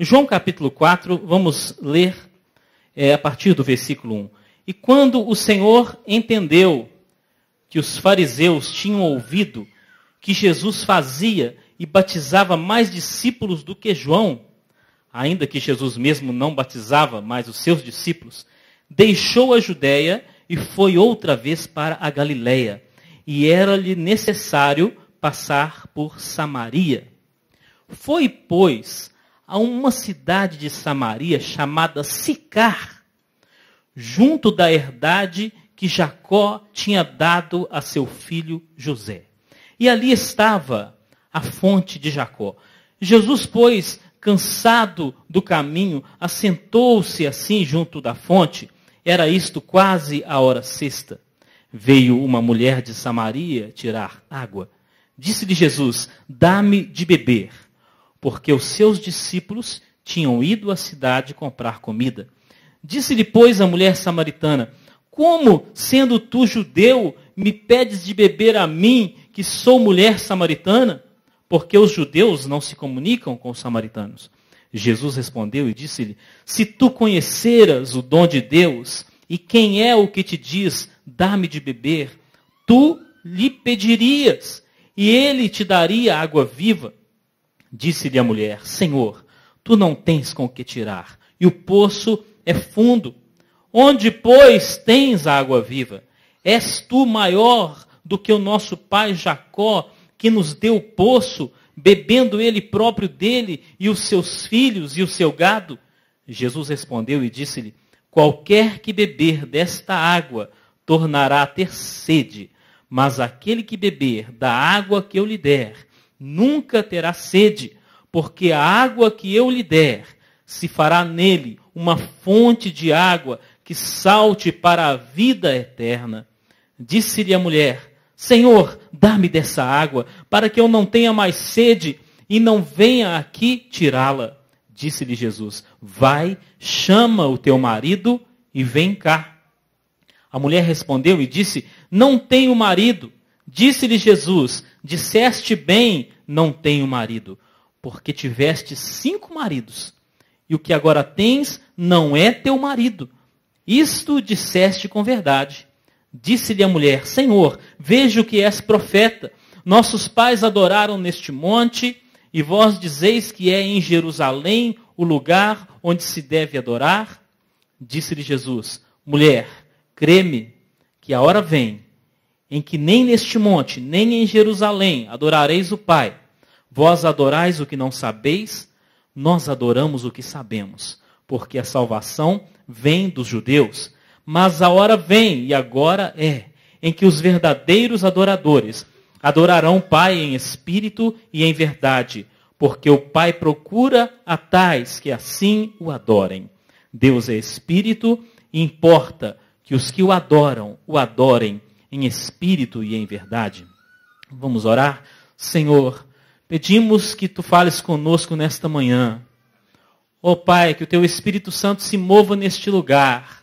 João capítulo 4, vamos ler a partir do versículo 1. E quando o Senhor entendeu que os fariseus tinham ouvido que Jesus fazia e batizava mais discípulos do que João, ainda que Jesus mesmo não batizava mais os seus discípulos, deixou a Judéia e foi outra vez para a Galiléia. E era-lhe necessário passar por Samaria. Foi, pois, a uma cidade de Samaria chamada Sicar, junto da herdade que Jacó tinha dado a seu filho José. E ali estava a fonte de Jacó. Jesus, pois, cansado do caminho, assentou-se assim junto da fonte. Era isto quase a hora sexta. Veio uma mulher de Samaria tirar água. Disse-lhe Jesus: dá-me de beber. Porque os seus discípulos tinham ido à cidade comprar comida. Disse-lhe, pois, a mulher samaritana: como, sendo tu judeu, me pedes de beber a mim, que sou mulher samaritana? Porque os judeus não se comunicam com os samaritanos. Jesus respondeu e disse-lhe: se tu conheceras o dom de Deus, e quem é o que te diz, dá-me de beber, tu lhe pedirias, e ele te daria água viva. Disse-lhe a mulher: Senhor, tu não tens com o que tirar, e o poço é fundo. Onde, pois, tens a água viva? És tu maior do que o nosso pai Jacó, que nos deu o poço, bebendo ele próprio dele, e os seus filhos e o seu gado? Jesus respondeu e disse-lhe: qualquer que beber desta água tornará a ter sede, mas aquele que beber da água que eu lhe der, nunca terá sede, porque a água que eu lhe der se fará nele uma fonte de água que salte para a vida eterna. Disse-lhe a mulher: Senhor, dá-me dessa água, para que eu não tenha mais sede e não venha aqui tirá-la. Disse-lhe Jesus: vai, chama o teu marido e vem cá. A mulher respondeu e disse: não tenho marido. Disse-lhe Jesus: disseste bem, não tenho marido, porque tiveste 5 maridos, e o que agora tens não é teu marido. Isto disseste com verdade. Disse-lhe a mulher: Senhor, vejo que és profeta. Nossos pais adoraram neste monte, e vós dizeis que é em Jerusalém o lugar onde se deve adorar? Disse-lhe Jesus: mulher, crê-me, que a hora vem, em que nem neste monte, nem em Jerusalém adorareis o Pai. Vós adorais o que não sabeis, nós adoramos o que sabemos, porque a salvação vem dos judeus. Mas a hora vem, e agora é, em que os verdadeiros adoradores adorarão o Pai em espírito e em verdade, porque o Pai procura a tais que assim o adorem. Deus é espírito, e importa que os que o adorem em espírito e em verdade. Vamos orar? Senhor, pedimos que tu fales conosco nesta manhã. Ó Pai, que o teu Espírito Santo se mova neste lugar.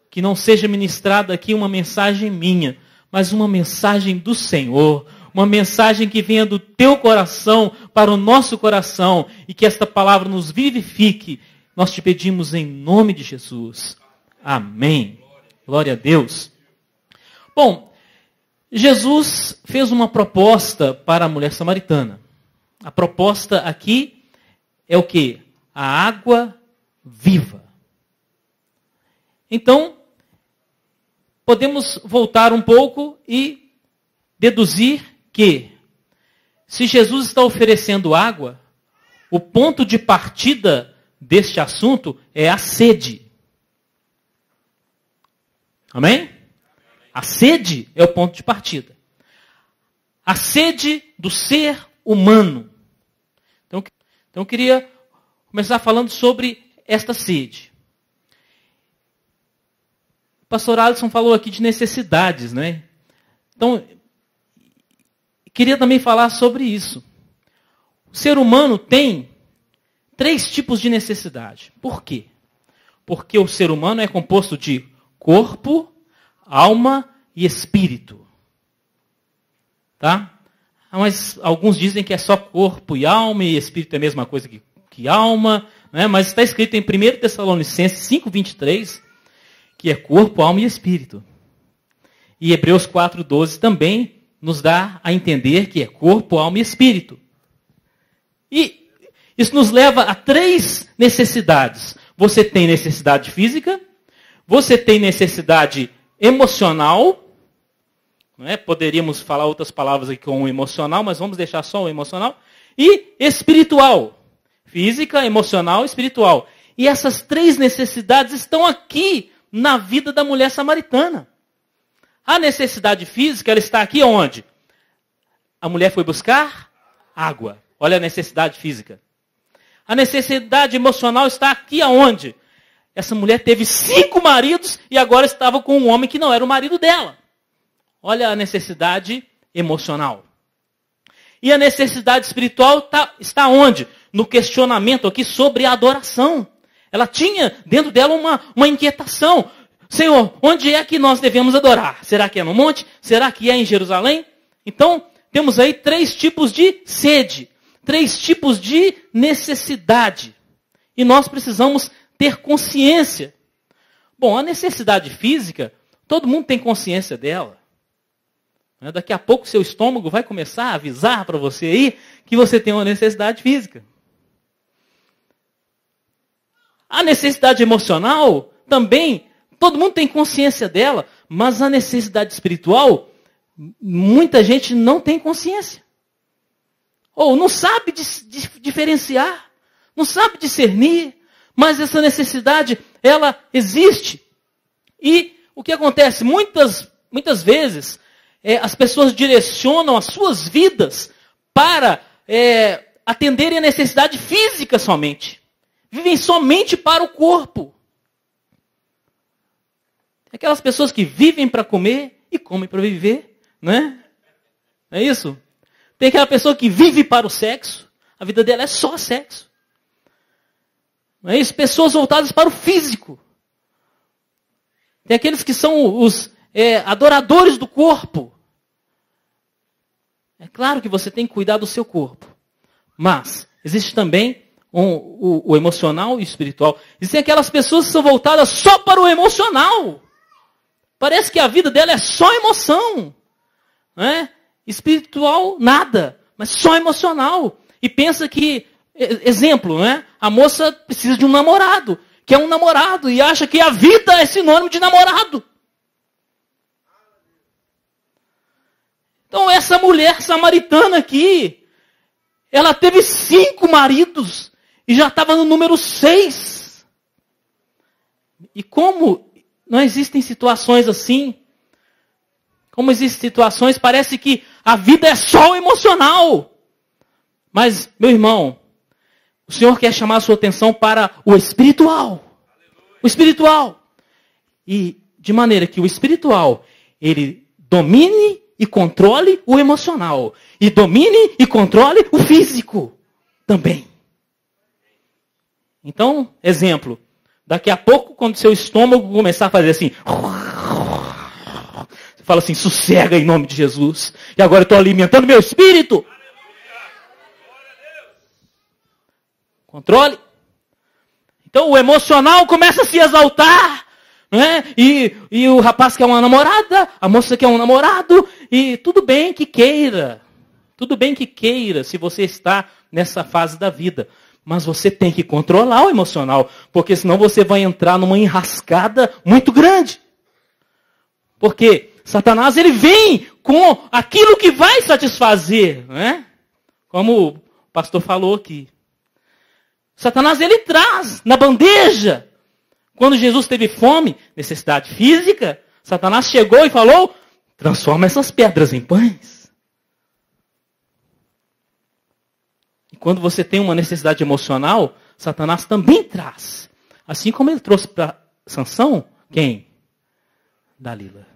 Que não seja ministrada aqui uma mensagem minha, mas uma mensagem do Senhor. Uma mensagem que venha do teu coração para o nosso coração. E que esta palavra nos vivifique. Nós te pedimos em nome de Jesus. Amém. Glória a Deus. Bom, Jesus fez uma proposta para a mulher samaritana. A proposta aqui é o quê? A água viva. Então, podemos voltar um pouco e deduzir que, se Jesus está oferecendo água, o ponto de partida deste assunto é a sede. Amém? A sede é o ponto de partida. A sede do ser humano. Então eu queria começar falando sobre esta sede. O pastor Alisson falou aqui de necessidades, né? Então, queria também falar sobre isso. O ser humano tem 3 tipos de necessidade. Por quê? Porque o ser humano é composto de corpo, alma e espírito. Tá? Mas alguns dizem que é só corpo e alma, e espírito é a mesma coisa que alma, né? Mas está escrito em 1 Tessalonicenses 5:23, que é corpo, alma e espírito. E Hebreus 4:12 também nos dá a entender que é corpo, alma e espírito. E isso nos leva a 3 necessidades. Você tem necessidade física, você tem necessidade emocional, não é? Poderíamos falar outras palavras aqui com o emocional, mas vamos deixar só o emocional, e espiritual. Física, emocional e espiritual. E essas 3 necessidades estão aqui na vida da mulher samaritana. A necessidade física, ela está aqui onde? A mulher foi buscar água. Olha a necessidade física. A necessidade emocional está aqui aonde? Essa mulher teve 5 maridos e agora estava com um homem que não era o marido dela. Olha a necessidade emocional. E a necessidade espiritual está onde? No questionamento aqui sobre a adoração. Ela tinha dentro dela uma inquietação. Senhor, onde é que nós devemos adorar? Será que é no monte? Será que é em Jerusalém? Então, temos aí 3 tipos de sede. 3 tipos de necessidade. E nós precisamos ter consciência. Bom, a necessidade física, todo mundo tem consciência dela. Daqui a pouco seu estômago vai começar a avisar para você aí que você tem uma necessidade física. A necessidade emocional também, todo mundo tem consciência dela, mas a necessidade espiritual, muita gente não tem consciência. Ou não sabe diferenciar, não sabe discernir, mas essa necessidade, ela existe. E o que acontece? Muitas vezes, as pessoas direcionam as suas vidas para atenderem a necessidade física somente. Vivem somente para o corpo. Aquelas pessoas que vivem para comer e comem para viver, né? Não é isso? Tem aquela pessoa que vive para o sexo, a vida dela é só sexo. Não é isso? Pessoas voltadas para o físico. Tem aqueles que são os adoradores do corpo. É claro que você tem que cuidar do seu corpo. Mas existe também o emocional e o espiritual. Existem aquelas pessoas que são voltadas só para o emocional. Parece que a vida dela é só emoção. Né? Espiritual, nada. Mas só emocional. E pensa que, exemplo, né? A moça precisa de um namorado. Quer um namorado e acha que a vida é sinônimo de namorado. Então essa mulher samaritana aqui, ela teve 5 maridos e já estava no número 6. E como não existem situações assim, como existem situações, parece que a vida é só emocional. Mas, meu irmão, o Senhor quer chamar a sua atenção para o espiritual. O espiritual. E de maneira que o espiritual, ele domine e controle o emocional. E domine e controle o físico também. Então, exemplo. Daqui a pouco, quando seu estômago começar a fazer assim... Você fala assim, sossega em nome de Jesus. E agora eu estou alimentando meu espírito. Controle. Então o emocional começa a se exaltar. Né? E o rapaz quer uma namorada, a moça quer um namorado. E tudo bem que queira. Tudo bem que queira, se você está nessa fase da vida. Mas você tem que controlar o emocional. Porque senão você vai entrar numa enrascada muito grande. Porque Satanás, ele vem com aquilo que vai satisfazer. Né? Como o pastor falou aqui. Satanás, ele traz na bandeja. Quando Jesus teve fome, necessidade física, Satanás chegou e falou, transforma essas pedras em pães. E quando você tem uma necessidade emocional, Satanás também traz. Assim como ele trouxe para Sansão, quem? Dalila.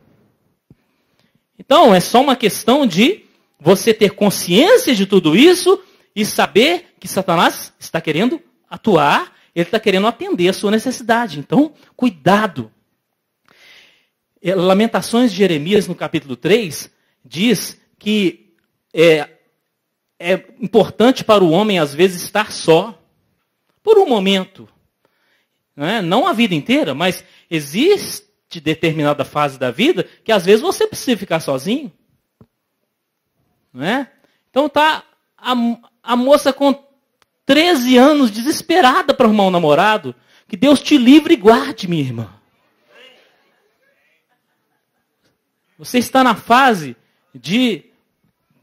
Então, é só uma questão de você ter consciência de tudo isso e saber que Satanás está querendo atuar, ele está querendo atender a sua necessidade. Então, cuidado. Lamentações de Jeremias, no capítulo 3, diz que é importante para o homem, às vezes, estar só. Por um momento. Não a vida inteira, mas existe determinada fase da vida que, às vezes, você precisa ficar sozinho. Então, tá a moça com 13 anos, desesperada para arrumar um namorado. Que Deus te livre e guarde, minha irmã. Você está na fase de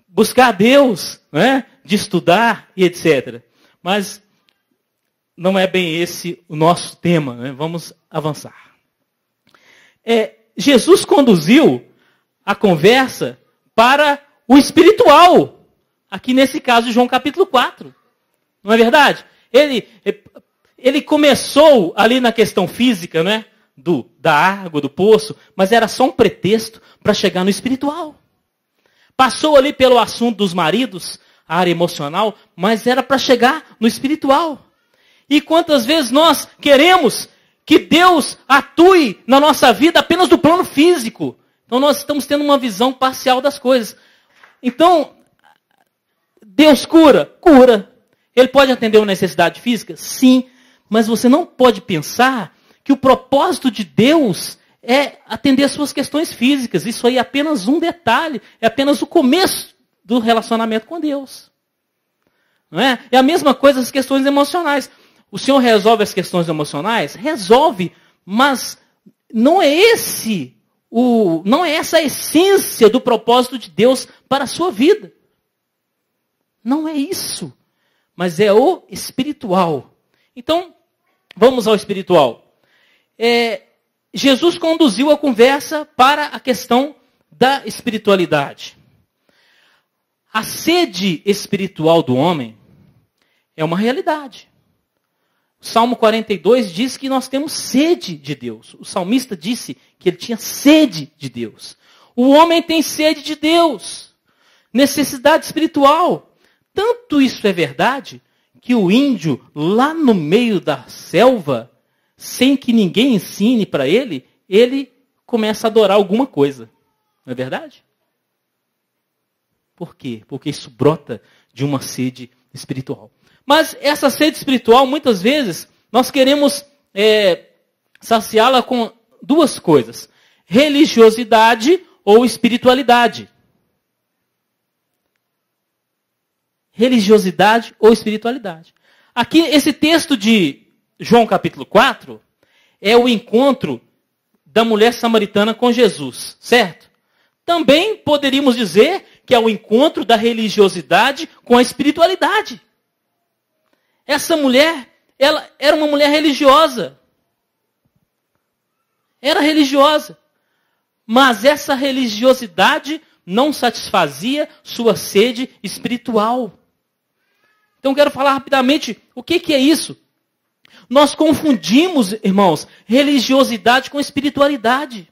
buscar Deus, de estudar e etc. Mas não é bem esse o nosso tema. Vamos avançar. Jesus conduziu a conversa para o espiritual. Aqui nesse caso, João capítulo 4. Não é verdade? Ele começou ali na questão física, da água, do poço, mas era só um pretexto para chegar no espiritual. Passou ali pelo assunto dos maridos, a área emocional, mas era para chegar no espiritual. E quantas vezes nós queremos que Deus atue na nossa vida apenas do plano físico. Então nós estamos tendo uma visão parcial das coisas. Então, Deus cura? Cura. Ele pode atender uma necessidade física? Sim. Mas você não pode pensar que o propósito de Deus é atender as suas questões físicas. Isso aí é apenas um detalhe. É apenas o começo do relacionamento com Deus. Não é? É a mesma coisa as questões emocionais. O Senhor resolve as questões emocionais? Resolve. Mas não é essa a essência do propósito de Deus para a sua vida. Não é isso. Mas é o espiritual. Então, vamos ao espiritual. Jesus conduziu a conversa para a questão da espiritualidade. A sede espiritual do homem é uma realidade. O Salmo 42 diz que nós temos sede de Deus. O salmista disse que ele tinha sede de Deus. O homem tem sede de Deus. Necessidade espiritual. Tanto isso é verdade, que o índio, lá no meio da selva, sem que ninguém ensine para ele começa a adorar alguma coisa. Não é verdade? Por quê? Porque isso brota de uma sede espiritual. Mas essa sede espiritual, muitas vezes, nós queremos saciá-la com duas coisas. Religiosidade ou espiritualidade. Religiosidade ou espiritualidade. Aqui, esse texto de João capítulo 4 é o encontro da mulher samaritana com Jesus, certo? Também poderíamos dizer que é o encontro da religiosidade com a espiritualidade. Essa mulher, ela era uma mulher religiosa. Era religiosa. Mas essa religiosidade não satisfazia sua sede espiritual. Então, quero falar rapidamente o que é isso. Nós confundimos, irmãos, religiosidade com espiritualidade.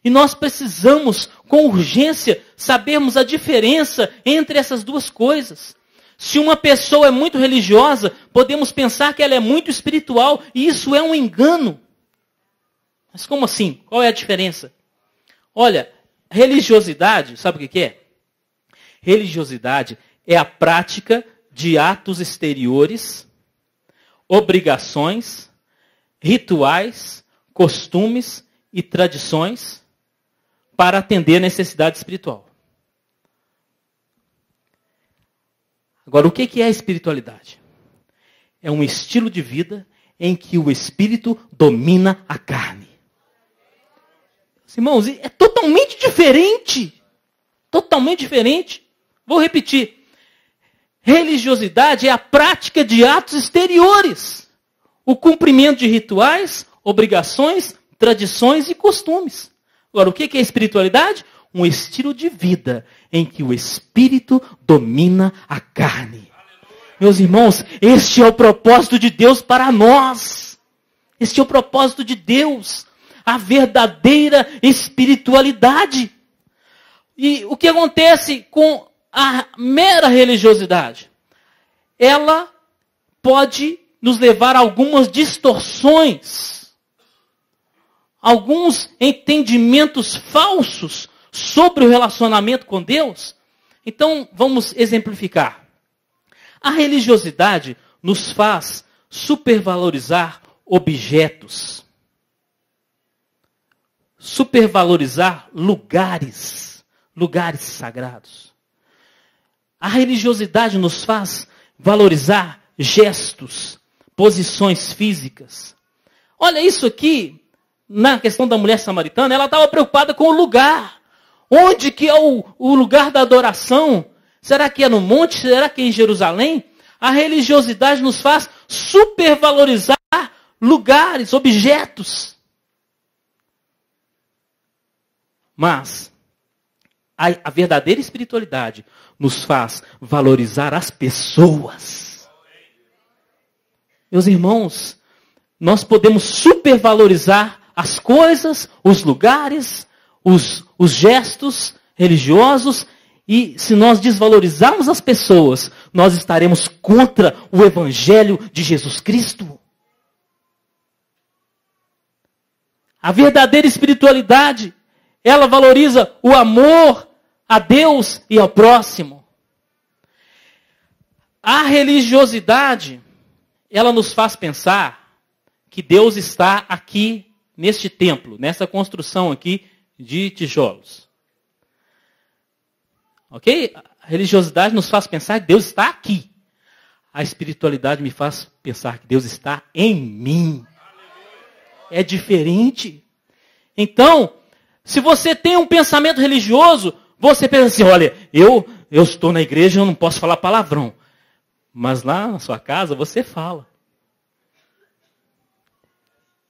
E nós precisamos, com urgência, sabermos a diferença entre essas duas coisas. Se uma pessoa é muito religiosa, podemos pensar que ela é muito espiritual, e isso é um engano. Mas como assim? Qual é a diferença? Olha, religiosidade, sabe o que é? Religiosidade é a prática de atos exteriores, obrigações, rituais, costumes e tradições para atender a necessidade espiritual. Agora, o que é a espiritualidade? É um estilo de vida em que o espírito domina a carne. Irmãos, é totalmente diferente. Totalmente diferente. Vou repetir. Religiosidade é a prática de atos exteriores. O cumprimento de rituais, obrigações, tradições e costumes. Agora, o que é espiritualidade? Um estilo de vida em que o espírito domina a carne. Meus irmãos, este é o propósito de Deus para nós. Este é o propósito de Deus. A verdadeira espiritualidade. E o que acontece com a mera religiosidade? Ela pode nos levar a algumas distorções, alguns entendimentos falsos sobre o relacionamento com Deus. Então, vamos exemplificar. A religiosidade nos faz supervalorizar objetos, supervalorizar lugares sagrados. A religiosidade nos faz valorizar gestos, posições físicas. Olha isso aqui, na questão da mulher samaritana, ela estava preocupada com o lugar. Onde que é o lugar da adoração? Será que é no monte? Será que é em Jerusalém? A religiosidade nos faz supervalorizar lugares, objetos. Mas a verdadeira espiritualidade nos faz valorizar as pessoas. Meus irmãos, nós podemos supervalorizar as coisas, os lugares, os gestos religiosos, e se nós desvalorizarmos as pessoas, nós estaremos contra o Evangelho de Jesus Cristo. A verdadeira espiritualidade, ela valoriza o amor a Deus e ao próximo. A religiosidade, ela nos faz pensar que Deus está aqui neste templo, nessa construção aqui de tijolos. Ok? A religiosidade nos faz pensar que Deus está aqui. A espiritualidade me faz pensar que Deus está em mim. É diferente. Então, se você tem um pensamento religioso, você pensa assim, olha, eu estou na igreja, eu não posso falar palavrão. Mas lá na sua casa você fala.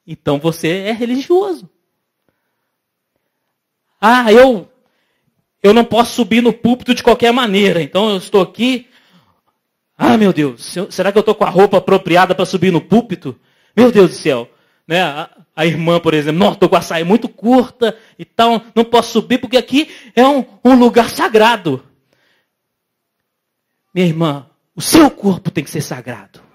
Então você é religioso. Ah, eu não posso subir no púlpito de qualquer maneira. Então eu estou aqui. Ah, meu Deus, será que eu estou com a roupa apropriada para subir no púlpito? Meu Deus do céu. Né? A irmã, por exemplo, não, estou com a saia muito curta e tal, não posso subir porque aqui é um lugar sagrado. Minha irmã, o seu corpo tem que ser sagrado.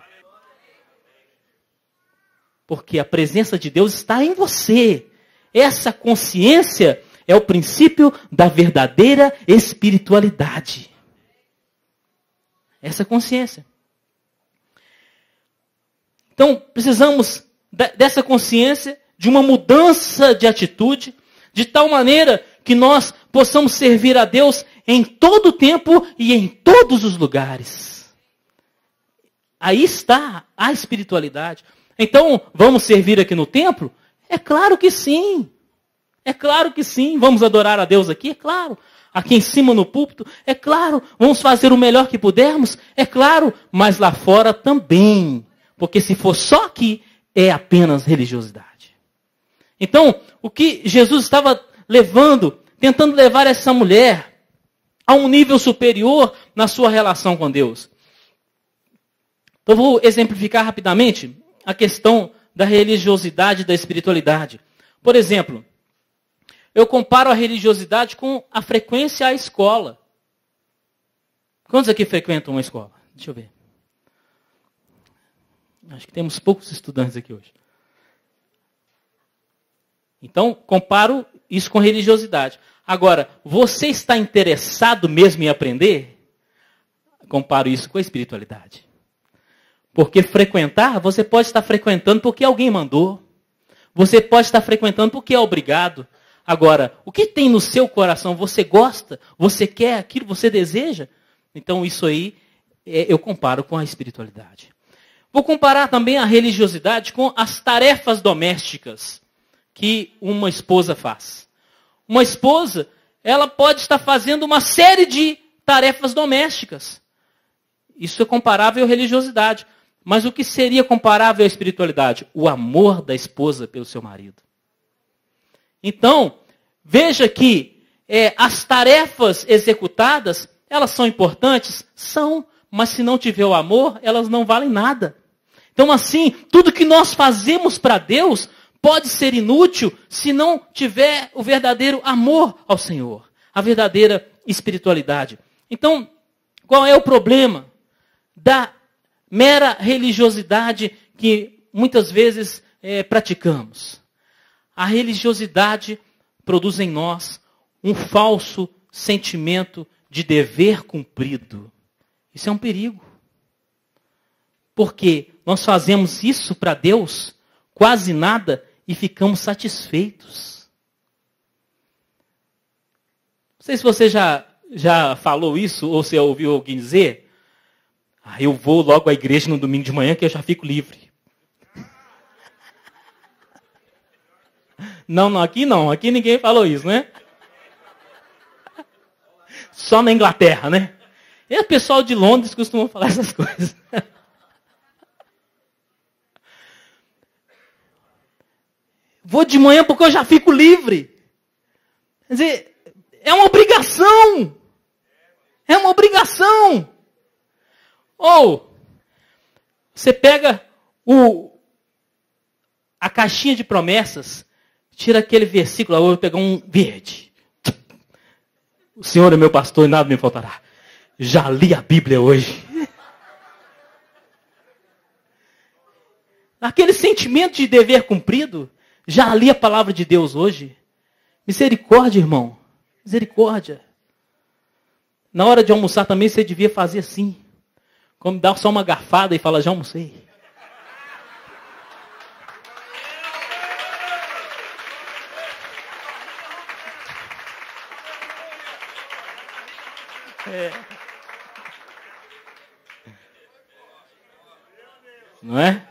Porque a presença de Deus está em você. Essa consciência é o princípio da verdadeira espiritualidade. Essa consciência. Então, precisamos dessa consciência, de uma mudança de atitude, de tal maneira que nós possamos servir a Deus em todo o tempo e em todos os lugares. Aí está a espiritualidade. Então, vamos servir aqui no templo? É claro que sim. É claro que sim. Vamos adorar a Deus aqui? É claro. Aqui em cima no púlpito? É claro. Vamos fazer o melhor que pudermos? É claro. Mas lá fora também. Porque se for só aqui, é apenas religiosidade. Então, o que Jesus estava tentando levar essa mulher a um nível superior na sua relação com Deus. Então, vou exemplificar rapidamente a questão da religiosidade e da espiritualidade. Por exemplo, eu comparo a religiosidade com a frequência à escola. Quantos aqui frequentam uma escola? Deixa eu ver. Acho que temos poucos estudantes aqui hoje. Então, comparo isso com religiosidade. Agora, você está interessado mesmo em aprender? Comparo isso com a espiritualidade. Porque frequentar, você pode estar frequentando porque alguém mandou. Você pode estar frequentando porque é obrigado. Agora, o que tem no seu coração? Você gosta? Você quer aquilo? Você deseja? Então, isso aí eu comparo com a espiritualidade. Vou comparar também a religiosidade com as tarefas domésticas que uma esposa faz. Uma esposa, ela pode estar fazendo uma série de tarefas domésticas. Isso é comparável à religiosidade. Mas o que seria comparável à espiritualidade? O amor da esposa pelo seu marido. Então, veja que as tarefas executadas, elas são importantes? São, mas se não tiver o amor, elas não valem nada. Então, assim, tudo que nós fazemos para Deus pode ser inútil se não tiver o verdadeiro amor ao Senhor, a verdadeira espiritualidade. Então, qual é o problema da mera religiosidade que muitas vezes praticamos. A religiosidade produz em nós um falso sentimento de dever cumprido. Isso é um perigo. Porque nós fazemos isso para Deus, quase nada, e ficamos satisfeitos. Não sei se você já falou isso, ou se ouviu alguém dizer, eu vou logo à igreja no domingo de manhã que eu já fico livre. Não, aqui ninguém falou isso, né? Só na Inglaterra, né? E o pessoal de Londres costuma falar essas coisas. Vou de manhã porque eu já fico livre. Quer dizer, é uma obrigação. É uma obrigação. Ou, você pega a caixinha de promessas, tira aquele versículo, eu vou pegar um verde. O Senhor é meu pastor e nada me faltará. Já li a Bíblia hoje. Aquele sentimento de dever cumprido, já li a palavra de Deus hoje. Misericórdia, irmão. Misericórdia. Na hora de almoçar também você devia fazer assim. Como dar só uma garfada e falar, já almocei. Não é?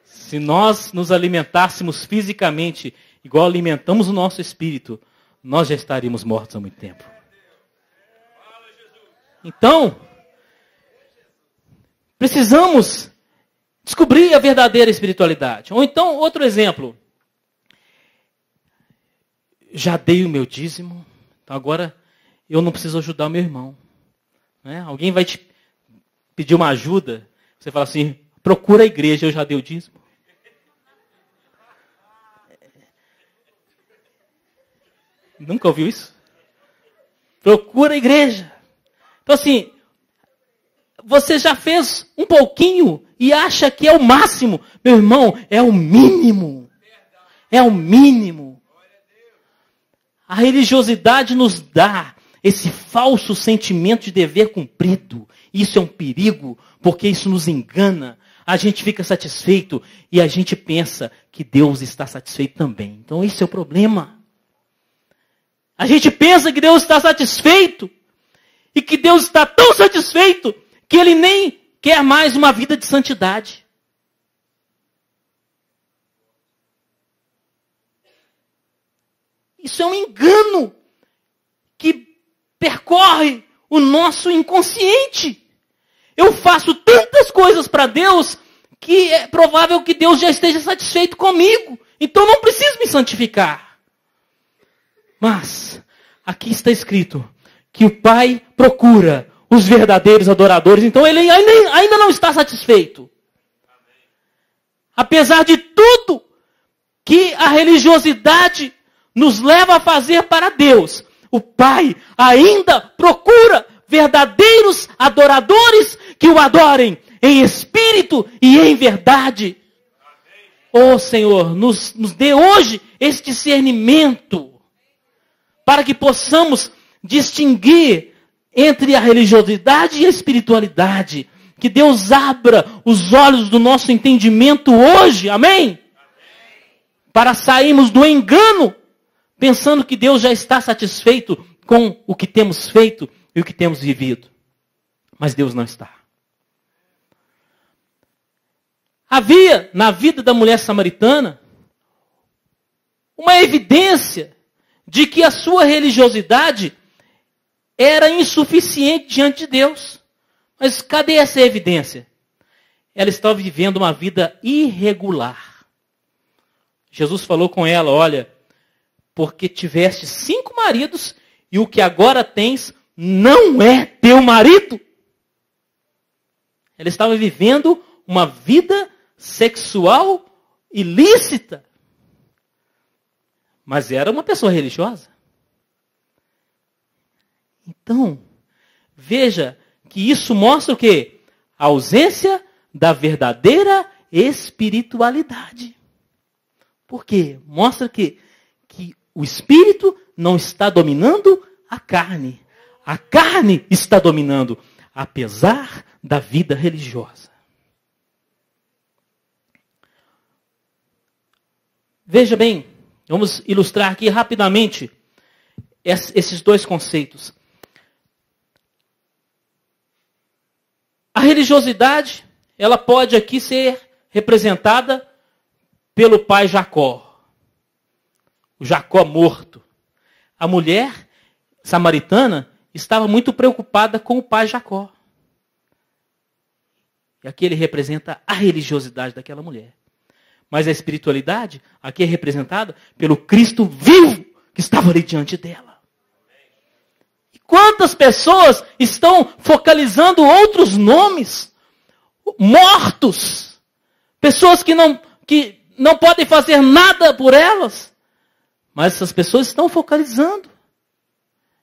Se nós nos alimentássemos fisicamente igual alimentamos o nosso espírito, nós já estaríamos mortos há muito tempo. Então, precisamos descobrir a verdadeira espiritualidade. Ou então, outro exemplo. Já dei o meu dízimo, então agora eu não preciso ajudar o meu irmão. Né? Alguém vai te pedir uma ajuda, você fala assim, procura a igreja, eu já dei o dízimo. Nunca ouviu isso? Procura a igreja. Então assim, você já fez um pouquinho e acha que é o máximo. Meu irmão, é o mínimo. É o mínimo. A religiosidade nos dá esse falso sentimento de dever cumprido. Isso é um perigo, porque isso nos engana. A gente fica satisfeito e a gente pensa que Deus está satisfeito também. Então esse é o problema. A gente pensa que Deus está satisfeito e que Deus está tão satisfeito que Ele nem quer mais uma vida de santidade. Isso é um engano que percorre o nosso inconsciente. Eu faço tantas coisas para Deus que é provável que Deus já esteja satisfeito comigo. Então não preciso me santificar. Mas aqui está escrito que o Pai procura os verdadeiros adoradores. Então Ele ainda não está satisfeito. Apesar de tudo que a religiosidade nos leva a fazer para Deus, o Pai ainda procura verdadeiros adoradores que o adorem em espírito e em verdade. Ó Senhor, nos dê hoje esse discernimento para que possamos distinguir entre a religiosidade e a espiritualidade. Que Deus abra os olhos do nosso entendimento hoje, amém? Para sairmos do engano, pensando que Deus já está satisfeito com o que temos feito e o que temos vivido. Mas Deus não está. Havia na vida da mulher samaritana uma evidência de que a sua religiosidade era insuficiente diante de Deus. Mas cadê essa evidência? Ela estava vivendo uma vida irregular. Jesus falou com ela, olha, porque tiveste 5 maridos e o que agora tens não é teu marido. Ela estava vivendo uma vida sexual ilícita. Mas era uma pessoa religiosa. Então, veja que isso mostra o quê? A ausência da verdadeira espiritualidade. Por quê? Mostra que o espírito não está dominando a carne. A carne está dominando, apesar da vida religiosa. Veja bem, vamos ilustrar aqui rapidamente esses dois conceitos. A religiosidade, ela pode aqui ser representada pelo pai Jacó. O Jacó morto. A mulher samaritana estava muito preocupada com o pai Jacó. E aqui ele representa a religiosidade daquela mulher. Mas a espiritualidade aqui é representada pelo Cristo vivo que estava ali diante dela. E quantas pessoas estão focalizando outros nomes? Mortos. Pessoas que não podem fazer nada por elas. Mas essas pessoas estão focalizando.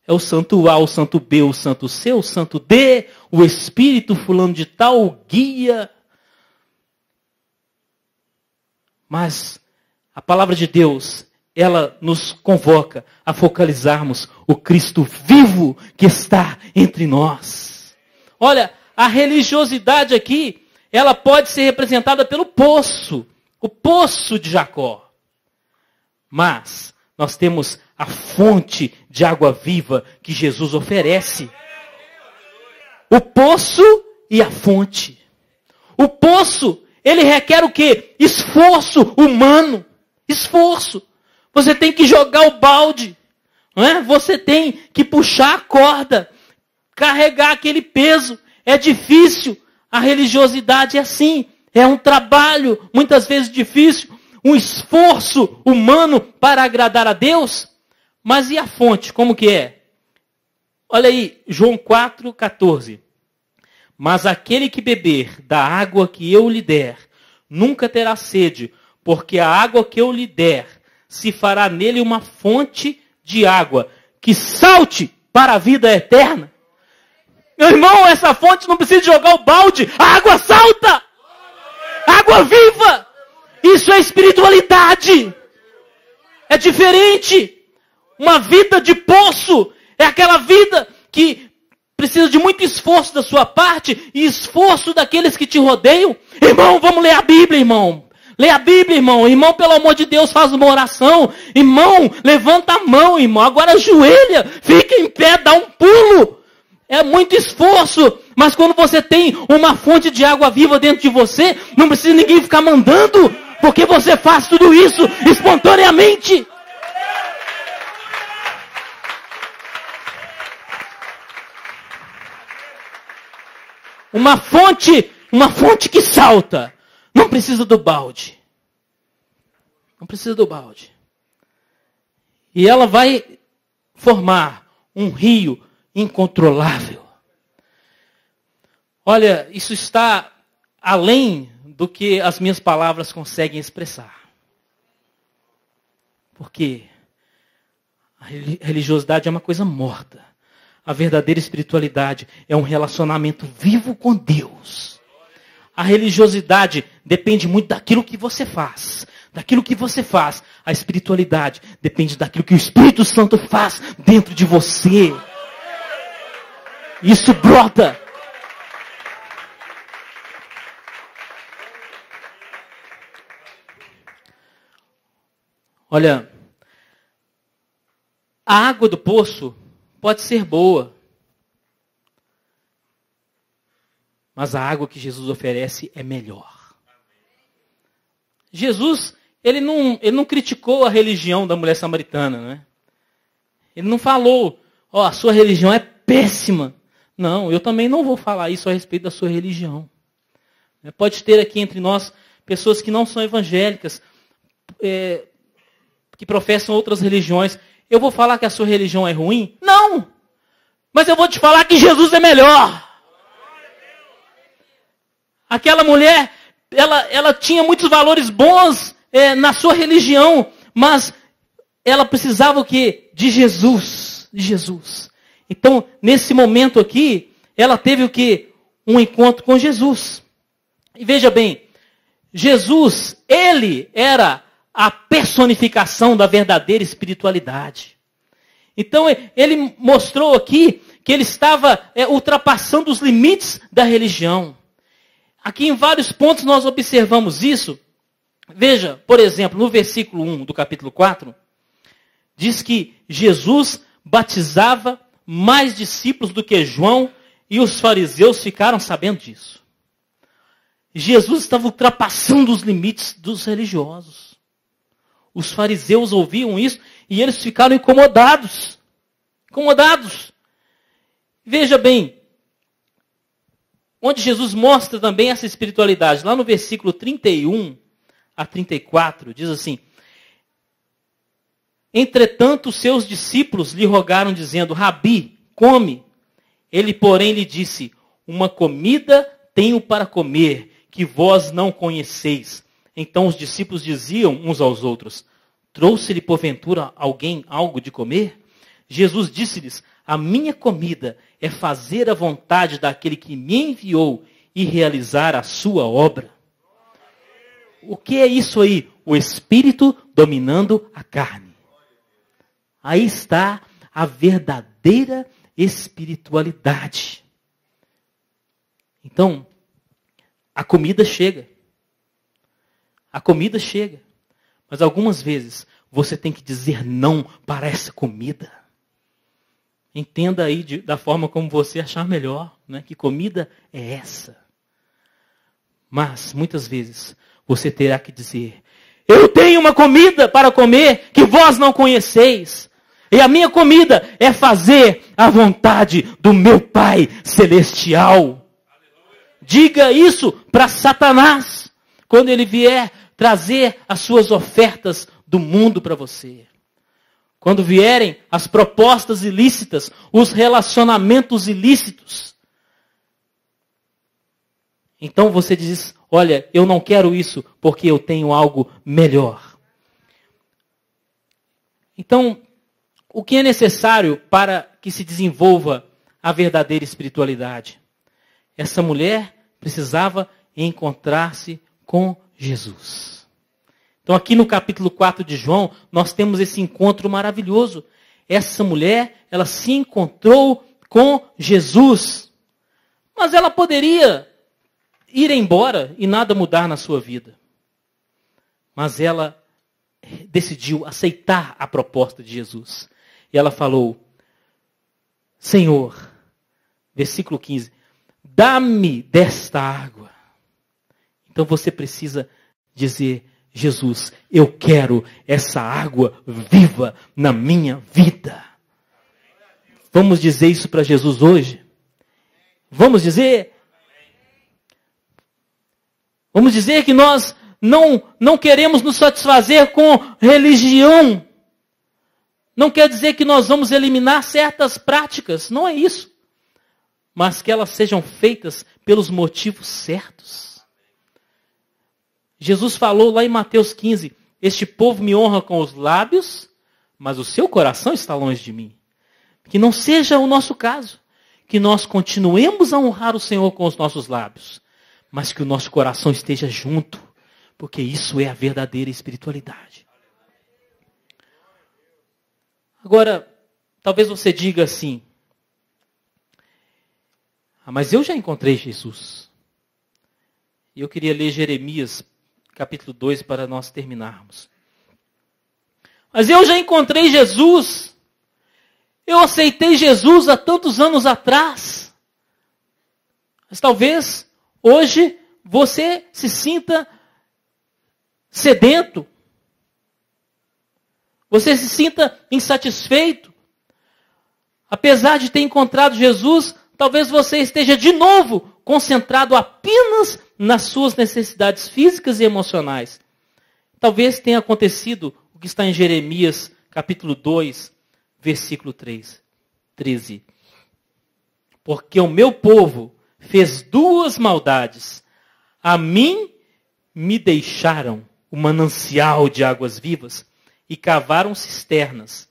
É o santo A, o santo B, o santo C, o santo D, o espírito fulano de tal, o guia. Mas a palavra de Deus, ela nos convoca a focalizarmos o Cristo vivo que está entre nós. Olha, a religiosidade aqui, ela pode ser representada pelo poço, o poço de Jacó. Mas nós temos a fonte de água viva que Jesus oferece. O poço e a fonte. O poço, ele requer o quê? Esforço humano. Esforço. Você tem que jogar o balde. Não é? Você tem que puxar a corda. Carregar aquele peso. É difícil. A religiosidade é assim. É um trabalho, muitas vezes difícil. Um esforço humano para agradar a Deus. Mas e a fonte? Como que é? Olha aí, João 4,14. Mas aquele que beber da água que eu lhe der, nunca terá sede, porque a água que eu lhe der, se fará nele uma fonte de água, que salte para a vida eterna. Meu irmão, essa fonte não precisa jogar o balde, a água salta! Água viva! Isso é espiritualidade! É diferente! Uma vida de poço é aquela vida que precisa de muito esforço da sua parte e esforço daqueles que te rodeiam. Irmão, vamos ler a Bíblia, irmão. Lê a Bíblia, irmão. Irmão, pelo amor de Deus, faz uma oração. Irmão, levanta a mão, irmão. Agora ajoelha, fica em pé, dá um pulo. É muito esforço. Mas quando você tem uma fonte de água viva dentro de você, não precisa ninguém ficar mandando, porque você faz tudo isso espontaneamente. Uma fonte que salta. Não precisa do balde. Não precisa do balde. E ela vai formar um rio incontrolável. Olha, isso está além do que as minhas palavras conseguem expressar. Porque a religiosidade é uma coisa morta. A verdadeira espiritualidade é um relacionamento vivo com Deus. A religiosidade depende muito daquilo que você faz. Daquilo que você faz. A espiritualidade depende daquilo que o Espírito Santo faz dentro de você. Isso brota. Olha, a água do poço pode ser boa. Mas a água que Jesus oferece é melhor. Jesus, ele não criticou a religião da mulher samaritana, né? Ele não falou, a sua religião é péssima. Não, eu também não vou falar isso a respeito da sua religião. Pode ter aqui entre nós pessoas que não são evangélicas, que professam outras religiões. Eu vou falar que a sua religião é ruim? Não! Mas eu vou te falar que Jesus é melhor. Aquela mulher, ela tinha muitos valores bons na sua religião, mas ela precisava o quê? De Jesus. De Jesus. Então, nesse momento aqui, ela teve o quê? um encontro com Jesus. E veja bem, Jesus, ele era a personificação da verdadeira espiritualidade. Então, ele mostrou aqui que ele estava ultrapassando os limites da religião. Aqui em vários pontos nós observamos isso. Veja, por exemplo, no versículo 1 do capítulo 4, diz que Jesus batizava mais discípulos do que João e os fariseus ficaram sabendo disso. Jesus estava ultrapassando os limites dos religiosos. Os fariseus ouviam isso e eles ficaram incomodados. Incomodados. Veja bem, onde Jesus mostra também essa espiritualidade. Lá no versículo 31 a 34, diz assim: entretanto, os seus discípulos lhe rogaram, dizendo: Rabi, come. Ele, porém, lhe disse: uma comida tenho para comer, que vós não conheceis. Então os discípulos diziam uns aos outros: trouxe-lhe porventura alguém algo de comer? Jesus disse-lhes: a minha comida é fazer a vontade daquele que me enviou e realizar a sua obra. O que é isso aí? O espírito dominando a carne. Aí está a verdadeira espiritualidade. Então, a comida chega. A comida chega. Mas algumas vezes você tem que dizer não para essa comida. Entenda aí da forma como você achar melhor, né? Que comida é essa. Mas, muitas vezes, você terá que dizer: eu tenho uma comida para comer que vós não conheceis. E a minha comida é fazer a vontade do meu Pai Celestial. Diga isso para Satanás, quando ele vier trazer as suas ofertas do mundo para você. Quando vierem as propostas ilícitas, os relacionamentos ilícitos. Então você diz: olha, eu não quero isso porque eu tenho algo melhor. Então, o que é necessário para que se desenvolva a verdadeira espiritualidade? Essa mulher precisava encontrar-se com Jesus. Então aqui no capítulo 4 de João, nós temos esse encontro maravilhoso. Essa mulher, ela se encontrou com Jesus. Mas ela poderia ir embora e nada mudar na sua vida. Mas ela decidiu aceitar a proposta de Jesus. E ela falou: Senhor, versículo 15, dá-me desta água. Então você precisa dizer: Jesus, eu quero essa água viva na minha vida. Vamos dizer isso para Jesus hoje? Vamos dizer? Vamos dizer que nós não queremos nos satisfazer com religião. Não quer dizer que nós vamos eliminar certas práticas. Não é isso. Mas que elas sejam feitas pelos motivos certos. Jesus falou lá em Mateus 15, este povo me honra com os lábios, mas o seu coração está longe de mim. Que não seja o nosso caso. Que nós continuemos a honrar o Senhor com os nossos lábios, mas que o nosso coração esteja junto, porque isso é a verdadeira espiritualidade. Agora, talvez você diga assim: mas eu já encontrei Jesus. E eu queria ler Jeremias capítulo 2 para nós terminarmos. Mas eu já encontrei Jesus. Eu aceitei Jesus há tantos anos atrás. Mas talvez hoje você se sinta sedento. Você se sinta insatisfeito. Apesar de ter encontrado Jesus, talvez você esteja de novo concentrado apenas nas suas necessidades físicas e emocionais. Talvez tenha acontecido o que está em Jeremias capítulo 2, versículo 13. Porque o meu povo fez duas maldades. A mim me deixaram o manancial de águas vivas e cavaram cisternas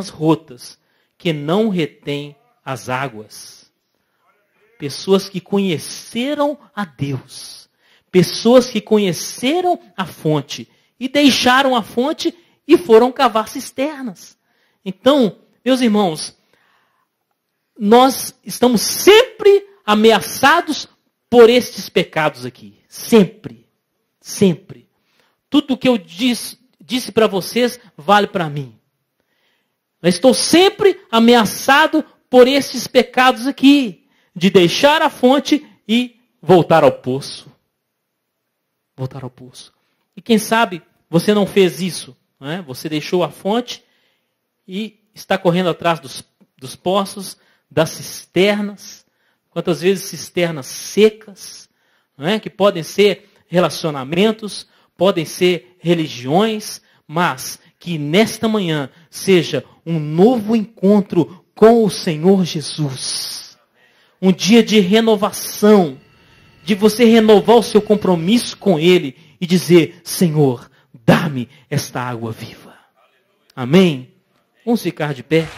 rotas, que não retêm as águas. Pessoas que conheceram a Deus. Pessoas que conheceram a fonte e deixaram a fonte e foram cavar cisternas. Então, meus irmãos, nós estamos sempre ameaçados por estes pecados aqui. Sempre. Sempre. Tudo que eu disse para vocês vale para mim. Eu estou sempre ameaçado por estes pecados aqui. De deixar a fonte e voltar ao poço. Voltar ao poço. E quem sabe você não fez isso. Não é? Você deixou a fonte e está correndo atrás dos poços, das cisternas. Quantas vezes cisternas secas, não é? Que podem ser relacionamentos, podem ser religiões, mas que nesta manhã seja um novo encontro com o Senhor Jesus. Um dia de renovação, de você renovar o seu compromisso com Ele e dizer, Senhor, dá-me esta água viva. Amém? Vamos ficar de pé.